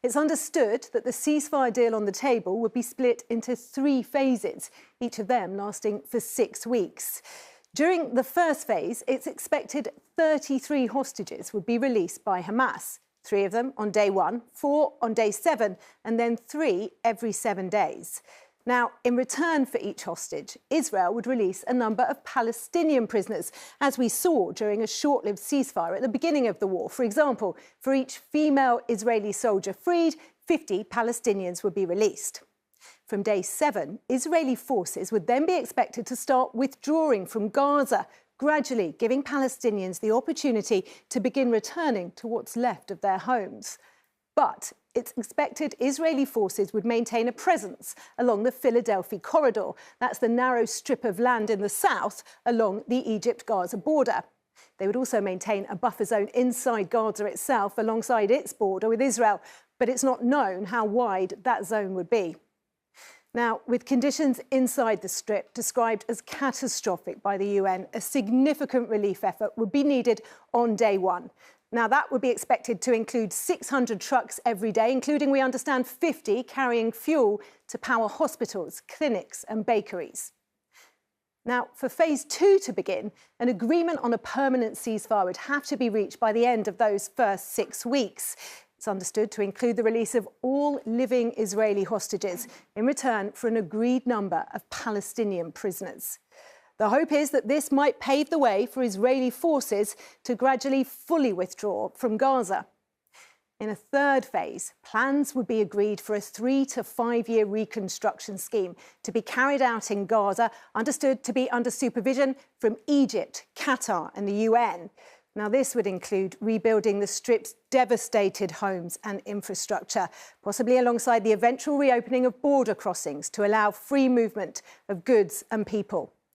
It's understood that the ceasefire deal on the table would be split into 3 phases, each of them lasting for 6 weeks. During the first phase, it's expected 33 hostages would be released by Hamas, 3 of them on day 1, 4 on day 7, and then 3 every 7 days. Now, in return for each hostage, Israel would release a number of Palestinian prisoners, as we saw during a short-lived ceasefire at the beginning of the war. For example, for each female Israeli soldier freed, 50 Palestinians would be released. From day 7, Israeli forces would then be expected to start withdrawing from Gaza, gradually giving Palestinians the opportunity to begin returning to what's left of their homes. But it's expected Israeli forces would maintain a presence along the Philadelphia corridor. That's the narrow strip of land in the south along the Egypt-Gaza border. They would also maintain a buffer zone inside Gaza itself alongside its border with Israel, but it's not known how wide that zone would be. Now, with conditions inside the strip described as catastrophic by the UN, a significant relief effort would be needed on day 1. Now, that would be expected to include 600 trucks every day, including, we understand, 50 carrying fuel to power hospitals, clinics and bakeries. Now, for phase 2 to begin, an agreement on a permanent ceasefire would have to be reached by the end of those first 6 weeks. It's understood to include the release of all living Israeli hostages in return for an agreed number of Palestinian prisoners. The hope is that this might pave the way for Israeli forces to gradually fully withdraw from Gaza. In a third phase, plans would be agreed for a 3 to 5 year reconstruction scheme to be carried out in Gaza, understood to be under supervision from Egypt, Qatar and the UN. Now, this would include rebuilding the Strip's devastated homes and infrastructure, possibly alongside the eventual reopening of border crossings to allow free movement of goods and people.